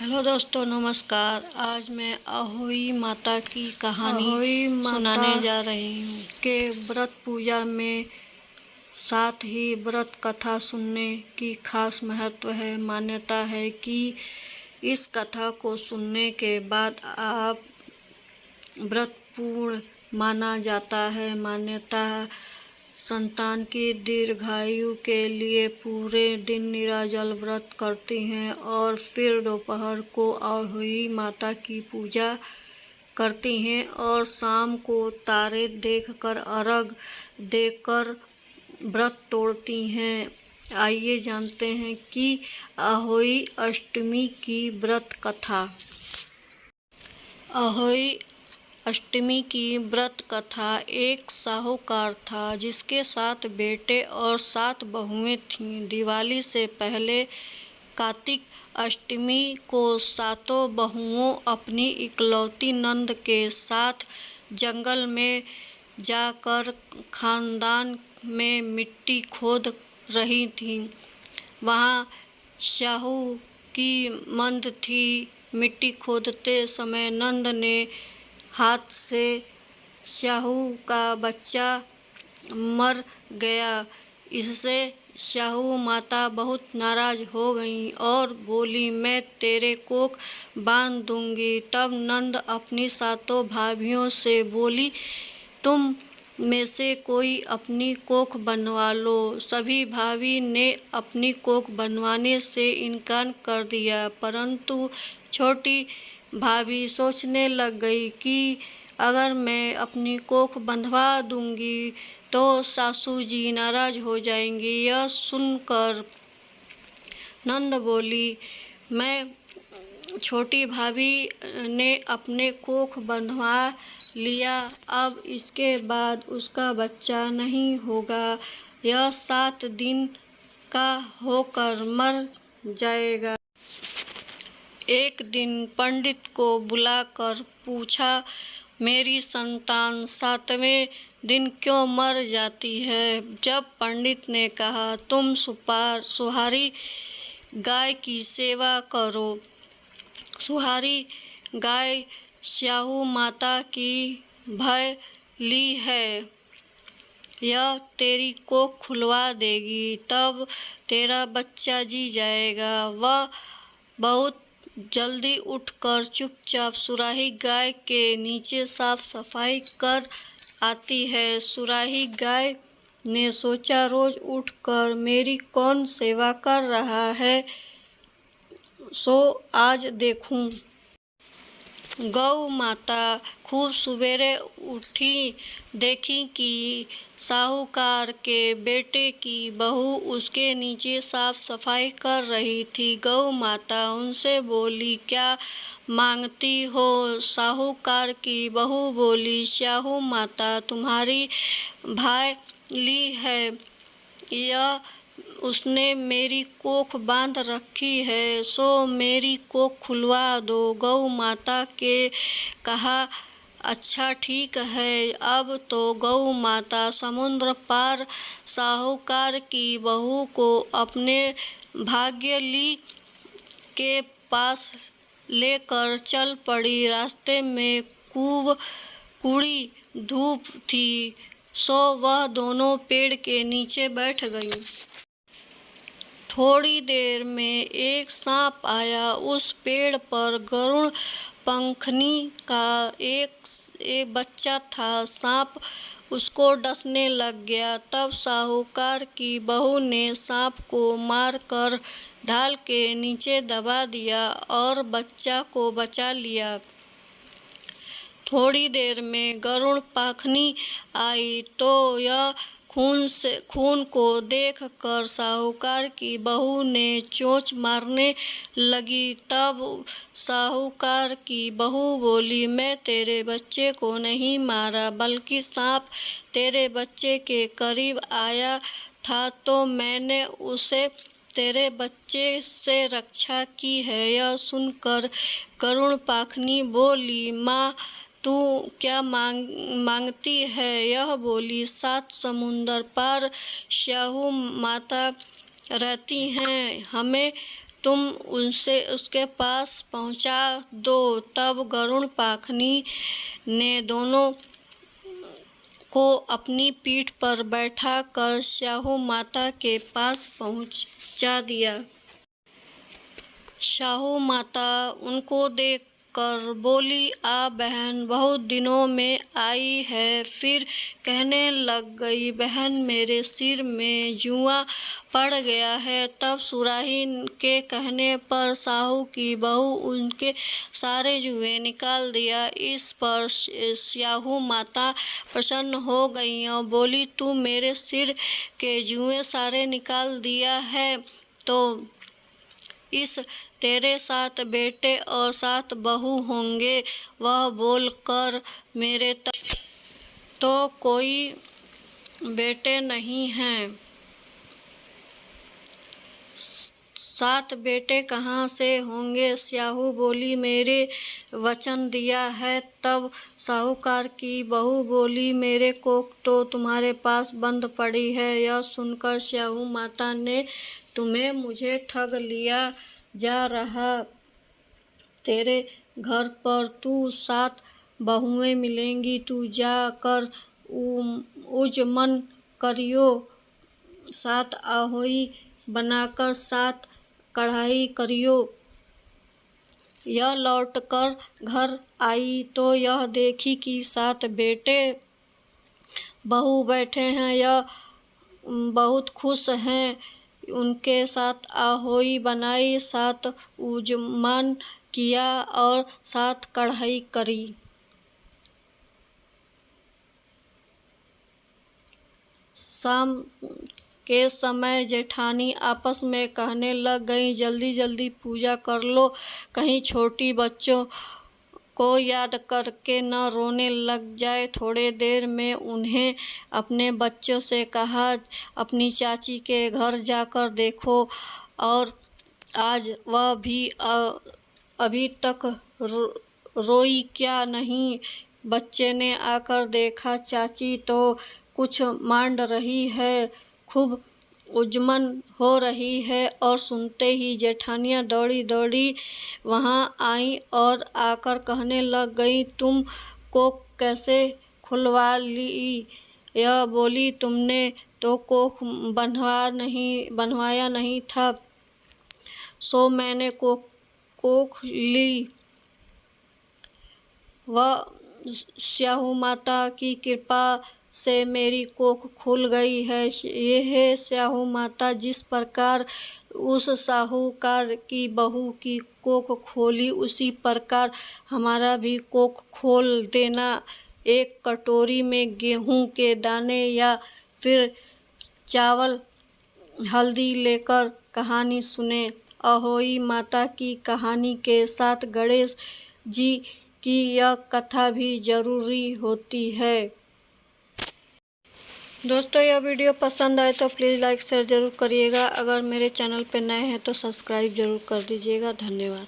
Hello दोस्तों, नमस्कार। आज मैं अहोई माता की कहानी सुनाने जा रही हूँ के व्रत पूजा में साथ ही व्रत कथा सुनने की खास महत्व है। मान्यता है कि इस कथा को सुनने के बाद आप व्रत पूर्ण माना जाता है। मान्यता संतान की दीर्घायु के लिए पूरे दिन निर्जल व्रत करती हैं और फिर दोपहर को अहोई माता की पूजा करती हैं और शाम को तारे देखकर अर्घ देकर व्रत तोड़ती हैं। आइए जानते हैं कि अहोई अष्टमी की व्रत कथा। अहोई अष्टमी की व्रत कथा। एक साहूकार था जिसके 7 बेटे और 7 बहुएं थीं। दिवाली से पहले कार्तिक अष्टमी को 7 बहुओं अपनी इकलौती नंद के साथ जंगल में जाकर खानदान में मिट्टी खोद रही थीं। वहाँ स्याहू की मंद थी। मिट्टी खोदते समय नंद ने हाथ से स्याहू का बच्चा मर गया। इससे स्याहू माता बहुत नाराज हो गईं और बोली, मैं तेरे कोख बांध दूंगी। तब नंद अपनी 7 भाभियों से बोली, तुम में से कोई अपनी कोख बनवा लो। सभी भाभी ने अपनी कोख बनवाने से इनकार कर दिया, परंतु छोटी भाभी सोचने लग गई कि अगर मैं अपनी कोख बंधवा दूंगी तो सासू जी नाराज हो जाएंगी। यह सुनकर नंद बोली, मैं छोटी भाभी ने अपने कोख बंधवा लिया, अब इसके बाद उसका बच्चा नहीं होगा। यह 7 दिन का होकर मर जाएगा। एक दिन पंडित को बुलाकर पूछा, मेरी संतान 7वें दिन क्यों मर जाती है? जब पंडित ने कहा, तुम सुहारी गाय की सेवा करो। सुहारी गाय स्याहू माता की भय ली है, यह तेरी कोख खुलवा देगी, तब तेरा बच्चा जी जाएगा। वह बहुत जल्दी उठकर चुपचाप सुराही गाय के नीचे साफ सफाई कर आती है। सुराही गाय ने सोचा, रोज उठकर मेरी कौन सेवा कर रहा है, सो आज देखूं। गौ माता खूब सवेरे उठी, देखी कि साहूकार के बेटे की बहू उसके नीचे साफ सफाई कर रही थी। गौ माता उनसे बोली, क्या मांगती हो? साहूकार की बहू बोली, स्याहू माता तुम्हारी भाय ली है, यह उसने मेरी कोख बांध रखी है, सो मेरी कोख खुलवा दो। गौ माता के कहा, अच्छा ठीक है। अब तो गौ माता समुद्र पार साहूकार की बहू को अपने भाग्यली के पास लेकर चल पड़ी। रास्ते में खूब कड़ी धूप थी, सो वह दोनों पेड़ के नीचे बैठ गईं। थोड़ी देर में एक सांप आया। उस पेड़ पर गरुड़ पंखनी का एक बच्चा था। सांप उसको डसने लग गया। तब साहूकार की बहू ने सांप को मारकर ढाल के नीचे दबा दिया और बच्चा को बचा लिया। थोड़ी देर में गरुड़ पंखनी आई तो यह खून को देखकर साहूकार की बहू ने चोंच मारने लगी। तब साहूकार की बहू बोली, मैं तेरे बच्चे को नहीं मारा, बल्कि सांप तेरे बच्चे के करीब आया था तो मैंने उसे तेरे बच्चे से रक्षा की है। यह सुनकर गरुड़ पंखनी बोली, माँ तू क्या मांगती है? यह बोली, 7 समुंदर पार स्याहू माता रहती हैं, हमें तुम उनसे उसके पास पहुंचा दो। तब गरुड़ पाखनी ने दोनों को अपनी पीठ पर बैठा कर स्याहू माता के पास पहुंचा दिया। स्याहू माता उनको देख कर बोली, आ बहन, बहुत दिनों में आई है। फिर कहने लग गई, बहन, मेरे सिर में जुआ पड़ गया है। तब सुराही के कहने पर साहू की बहू उनके सारे जुए निकाल दिया। इस पर स्याहू माता प्रसन्न हो गई और बोली, तू मेरे सिर के जुए सारे निकाल दिया है तो इस तेरे 7 बेटे और 7 बहू होंगे। वह बोलकर, मेरे तो कोई बेटे नहीं हैं। 7 बेटे कहाँ से होंगे? स्याहू बोली, मेरे वचन दिया है। तब साहूकार की बहू बोली, मेरे कोख तो तुम्हारे पास बंद पड़ी है। यह सुनकर स्याहू माता ने, तुम्हें मुझे ठग लिया जा रहा। तेरे घर पर तू 7 बहुएं मिलेंगी। तू जा कर उजमन करियो, 7 आहोई बनाकर 7 कढ़ाई करियो। यह लौटकर घर आई तो यह देखी कि 7 बेटे बहू बैठे हैं। यह बहुत खुश हैं। उनके 7 आहोई बनाई, 7 उजमन किया और 7 कढ़ाई करी। शाम के समय जेठानी आपस में कहने लग गई, जल्दी जल्दी पूजा कर लो, कहीं छोटी बच्चों को याद करके न रोने लग जाए। थोड़ी देर में उन्हें अपने बच्चों से कहा, अपनी चाची के घर जाकर देखो। और आज वह भी अभी तक रोई क्या नहीं? बच्चे ने आकर देखा, चाची तो कुछ मांड रही है, खूब उजमन हो रही है। और सुनते ही जेठानियाँ दौड़ी दौड़ी वहाँ आई और आकर कहने लग गई, तुम कोख कैसे खुलवा ली? यह बोली, तुमने तो कोख बनवाया नहीं था, सो मैंने कोख ली। वह स्याहू माता की कृपा से मेरी कोख खुल गई है। ये है स्याहू माता, जिस प्रकार उस साहूकार की बहू की कोख खोली, उसी प्रकार हमारा भी कोख खोल देना। एक कटोरी में गेहूं के दाने या फिर चावल, हल्दी लेकर कहानी सुने। अहोई माता की कहानी के साथ गणेश जी की यह कथा भी जरूरी होती है। दोस्तों, यह वीडियो पसंद आए तो प्लीज़ लाइक शेयर ज़रूर करिएगा। अगर मेरे चैनल पर नए हैं तो सब्सक्राइब ज़रूर कर दीजिएगा। धन्यवाद।